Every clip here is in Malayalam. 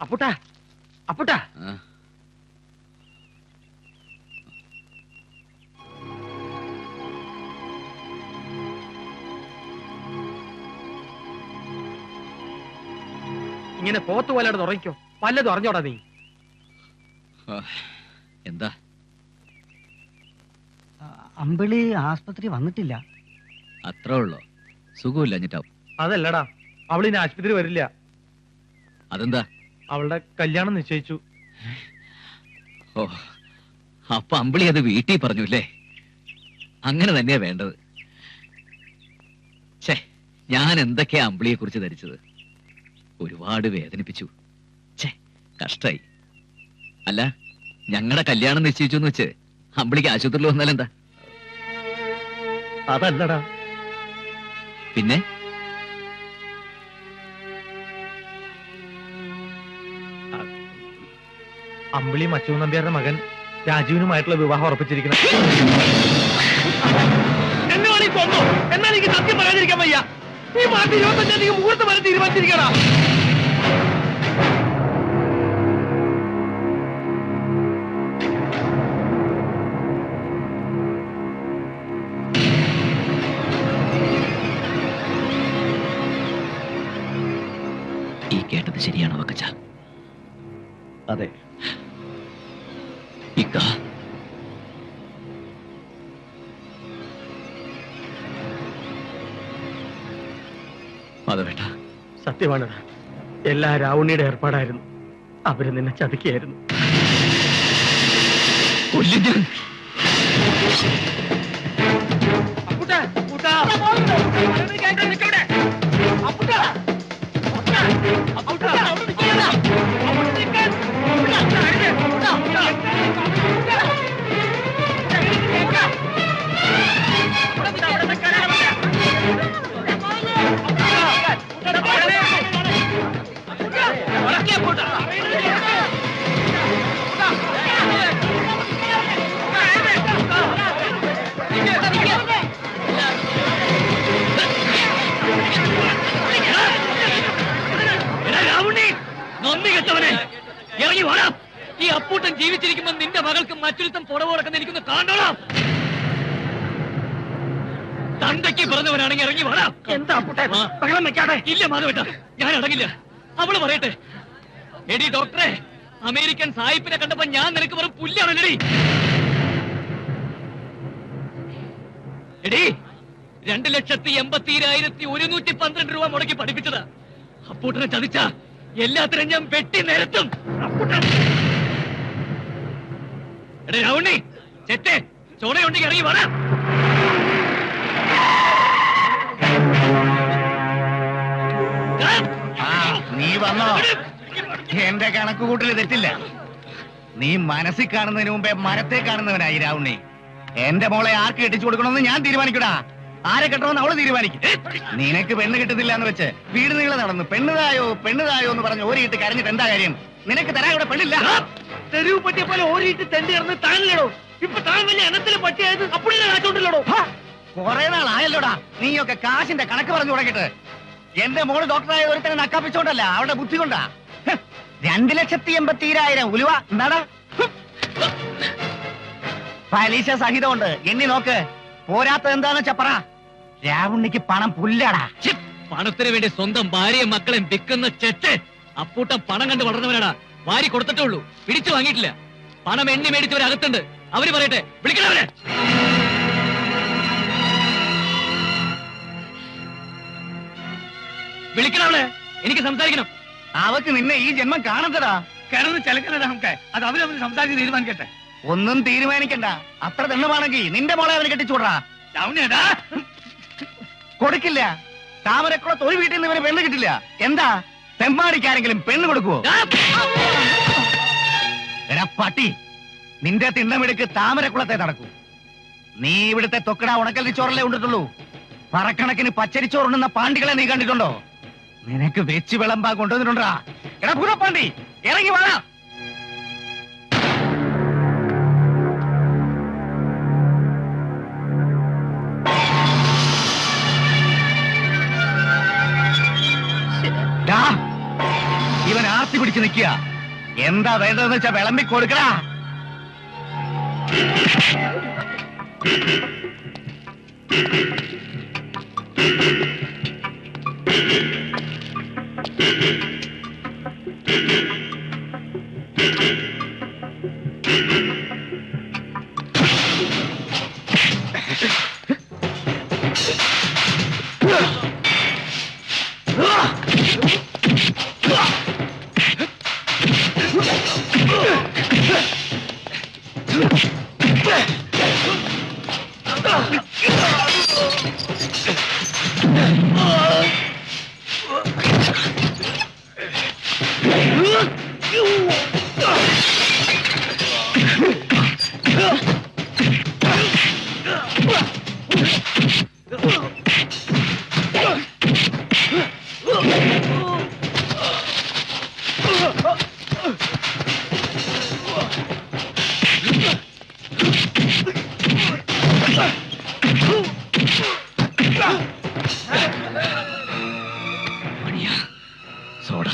അപ്പുട്ടാ അപ്പുട്ടാ ഇങ്ങനെ പോത്ത് പോലെയാണ് ഉറങ്ങിക്കോ. പല്ലതും അറിഞ്ഞോടാ നീ. എന്താ? അമ്പിളി ആസ്പത്രി വന്നിട്ടില്ല. അത്രേ ഉള്ളോ? സുഖമില്ല എന്നിട്ടാവും. അതല്ലടാ, അവളിനി ആശുപത്രി വരില്ല. അതെന്താ? അവളുടെ കല്യാണം നിശ്ചയിച്ചു. ഓ, അപ്പൊ അമ്പിളി അത് വീട്ടിൽ പറഞ്ഞു അല്ലേ? അങ്ങനെ തന്നെയാ വേണ്ടത്. ഛേ, ഞാൻ എന്തൊക്കെയാ അമ്പിളിയെ കുറിച്ച് ധരിച്ചത്. ഒരുപാട് വേദനിപ്പിച്ചു. ഛേ, കഷ്ടായി. അല്ല, ഞങ്ങളുടെ കല്യാണം നിശ്ചയിച്ചു എന്ന് വെച്ച് അമ്പിളിക്ക് ആശുപത്രിയിൽ വന്നാലെന്താ? അതല്ലടാ. പിന്നെ അമ്പിളി മച്ചു നമ്പ്യാരുടെ മകൻ രാജീവിനുമായിട്ടുള്ള വിവാഹം ഉറപ്പിച്ചിരിക്കണം. എന്നാൽ എനിക്ക് സത്യം പറയാതിരിക്കാൻ വയ്യ. ഈ മാസം 25-ാം തീയതി മുഹൂർത്തം വരെ തീരുമാനിച്ചിരിക്കണ. ഈ കേട്ടത് ശരിയാണോ വക്കച്ച? അതെ. ഇക്ക, അത് വേണ്ട. സത്യമാണ്. എല്ലാ രാവണിയുടെ ഏർപ്പാടായിരുന്നു. അവര് നിന്നെ ചതിക്കുകയായിരുന്നു. ഇറങ്ങി വാടാ. ഈ അപ്പൂട്ടൻ ജീവിച്ചിരിക്കുമ്പോ നിന്റെ മകൾക്ക് മറ്റൊരുത്തം പുറവ് കൊടുക്കുന്ന എനിക്കൊന്ന് കാണണം. തന്തയ്ക്ക് പറഞ്ഞവനാണെങ്കിൽ ഇറങ്ങി വാടാ. എന്താ ബഹളം വെക്കാതെ? ഇല്ല മാധവേട്ട, ഞാൻ അടങ്ങില്ല. അവള് പറയട്ടെ. എടി ഡോക്ടറെ, അമേരിക്കൻ സായിപ്പിനെ കണ്ടപ്പോ ഞാൻ നിനക്ക് വെറും പുല്ലാണല്ലടി. എടി, 2,80,112 രൂപ മുടക്കി പഠിപ്പിച്ചതാ. അപ്പൂട്ടനെ ചതിച്ച എല്ലാത്തിനും ഞാൻ വെട്ടി നിരത്തും. എടേ രാവണി, ചെറ്റേ, ചോണയുണ്ടെങ്കിൽ ഇറങ്ങി വേണം. നീ വന്നോ? എന്റെ കണക്കുകൂട്ടൽ തെറ്റില്ല. നീ മനസ്സിൽ കാണുന്നതിന് മുമ്പേ മരത്തെ കാണുന്നവനായി രാവുണ്ണി. എന്റെ മോളെ ആർക്ക് കെട്ടിച്ചു കൊടുക്കണമെന്ന് ഞാൻ തീരുമാനിക്കടാ. ആരെ കെട്ടണമെന്ന് അവള് തീരുമാനിക്കും. നിനക്ക് പെണ്ണ് കിട്ടുന്നില്ല എന്ന് വെച്ച് വീട് നീളെ നടന്നു പെണ്ണുതായോ പെണ്ണുതായോ എന്ന് പറഞ്ഞ് ഓരിയിട്ട് കരഞ്ഞിട്ട് എന്താ കാര്യം? നിനക്ക് തരാൻ ഇവിടെ പെണ്ണില്ല. തെരുവ് പട്ടിയെ പോലെ ഓരിയിട്ട് തെണ്ടി ഇറന്ന് താനില്ലടോ. ഇപ്പൊ താൻ വലിയ അനത്തിലെ പട്ടിയായത് അപ്പോഴേ കാച്ചോണ്ടില്ലടോ. കുറെ നാളായല്ലോടാ നീയൊക്കെ കാശിന്റെ കണക്ക് പറഞ്ഞു തുടങ്ങിയിട്ട്. എന്റെ മോള് ഡോക്ടറായ ഒരുത്തനെ നക്കാപ്പിച്ചോണ്ടല്ല, അവരുടെ ബുദ്ധി കൊണ്ടാ. 2,80,000 ഉലുവ എന്താടാ? പലിശ സഹിതമുണ്ട്. എണ്ണി നോക്ക്. പോരാത്ത എന്താന്ന് വെച്ചാ പറ. രാവുണ്ണിക്ക് പണം പുല്ലാടാ. പണത്തിന് വേണ്ടി സ്വന്തം ഭാര്യയും മക്കളെയും വിൽക്കുന്ന ചെറ്റ്. അപ്പൂട്ടം പണം കണ്ട് വളർന്നവനാടാ. വാരി കൊടുത്തിട്ടേ ഉള്ളൂ, പിടിച്ചു വാങ്ങിയിട്ടില്ല. പണം എണ്ണി മേടിച്ചവരകത്തുണ്ട്. അവര് പറയട്ടെ, വിളിക്കണവരെ. വിളിക്കണവളെ, എനിക്ക് സംസാരിക്കണം. അവക്ക് നിന്നെ ഈ ജന്മം കാണണ്ടടാ. കിടന്ന് ചിലക്കലടാ നമുക്ക്. അത് അവരവര് സംസാരിച്ച് തീരുമാനിക്കട്ടെ. ഒന്നും തീരുമാനിക്കണ്ട. അത്ര ദണ്ണമാണെങ്കിൽ നിന്റെ മോളെ അവന് കെട്ടിച്ചൂടാ. കൊടുക്കില്ല. താമരക്കുളത്ത് ഒരു വീട്ടിൽ നിന്ന് ഇവന് പെണ്ണ് കിട്ടില്ല. എന്താ തെമ്മാടിക്കാരെങ്കിലും പെണ്ണ് കൊടുക്കുവോ? എടാ പട്ടി, നിന്റെ തിണ്ടമെടുക്ക് താമരക്കുളത്തെ നടക്കൂ. നീ ഇവിടുത്തെ തൊക്കട ഉണക്കലിച്ചോറല്ലേ ഉണ്ടിട്ടുള്ളൂ. പറക്കണക്കിന് പച്ചരിച്ചോറുണ്ടെന്ന പാണ്ടികളെ നീ കണ്ടിട്ടുണ്ടോ? നിനക്ക് വെച്ച് വിളമ്പാ കൊണ്ടുവന്നിട്ടുണ്ടാ. എടാ പൂരപ്പാണ്ടി, ഇറങ്ങി വാടാ. ഇവൻ ആർത്തി വാശി പിടിച്ച് നിൽക്കുക. എന്താ വേണ്ടതെന്ന് വെച്ചാ വിളമ്പി കൊടുക്കടാ. സോഡ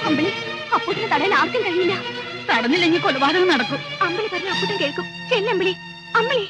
അമ്പിളി, അപ്പൂട്ടിനെ തടയാൻ ആർക്കും കഴിയില്ല. തടഞ്ഞില്ലെങ്കിൽ കൊലപാതകം നടക്കും. അമ്പിളി പറഞ്ഞ അപ്പൂട്ടൻ കേൾക്കും. ചെല്ലമ്പിളി, അമ്പിളി.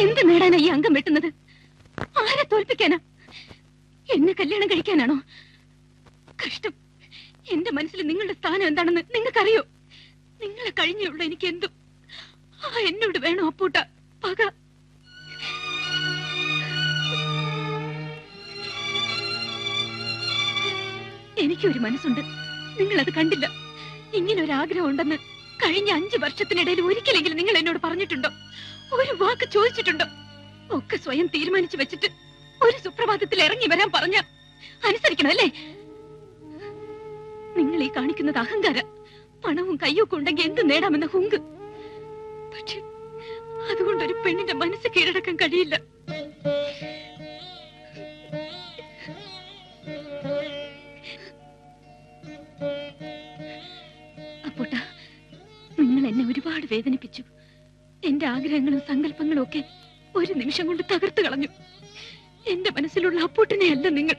എന്ത് നേടാനാ ഈ അംഗം വെട്ടുന്നത്? ആരെ തോൽപ്പിക്കാനാ? എന്നെ കല്യാണം കഴിക്കാനാണോ? കഷ്ടം. എന്റെ മനസ്സിൽ നിങ്ങളുടെ സ്ഥാനം എന്താണെന്ന് നിങ്ങൾക്കറിയോ? നിങ്ങളെ കഴിഞ്ഞുള്ള എനിക്ക് എന്തും എന്നോട് വേണോ അപ്പൂട്ട പക? എനിക്കൊരു മനസ്സുണ്ട്, നിങ്ങളത് കണ്ടില്ല. ഇങ്ങനൊരാഗ്രഹം ഉണ്ടെന്ന് കഴിഞ്ഞ 5 വർഷത്തിനിടയിൽ ഒരിക്കലെങ്കിലും നിങ്ങൾ എന്നോട് പറഞ്ഞിട്ടുണ്ടോ? ഒരു വാക്ക് ചോദിച്ചിട്ടുണ്ടോ? ഒക്കെ സ്വയം തീരുമാനിച്ചു വെച്ചിട്ട് ഒരു സുപ്രഭാതത്തിൽ ഇറങ്ങി വരാൻ പറഞ്ഞ അനുസരിക്കണമല്ലേ? നിങ്ങൾ ഈ കാണിക്കുന്നത് അഹങ്കാര. പണവും കയ്യൊക്കെ ഉണ്ടെങ്കിൽ എന്ത് നേടാമെന്ന ഹുങ്ക്. പക്ഷെ അതുകൊണ്ടൊരു പെണ്ണിന്റെ മനസ്സ് കീഴടക്കാൻ കഴിയില്ല. അപ്പൂട്ട, നിങ്ങൾ എന്നെ ഒരുപാട് വേദനിപ്പിച്ചു. എന്റെ ആഗ്രഹങ്ങളും സങ്കല്പങ്ങളും ഒക്കെ ഒരു നിമിഷം കൊണ്ട് തകർത്തു കളഞ്ഞു. എന്റെ മനസ്സിലുള്ള അപ്പൂട്ടിനെ അല്ല നിങ്ങൾ.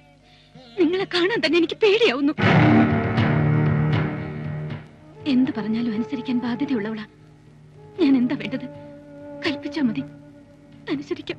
നിങ്ങളെ കാണാൻ തന്നെ എനിക്ക് പേടിയാവുന്നു. എന്ത് പറഞ്ഞാലും അനുസരിക്കാൻ ബാധ്യതയുള്ളവളാ ഞാൻ. എന്താ വേണ്ടത്? കൽപ്പിച്ചാ മതി, അനുസരിക്കാം.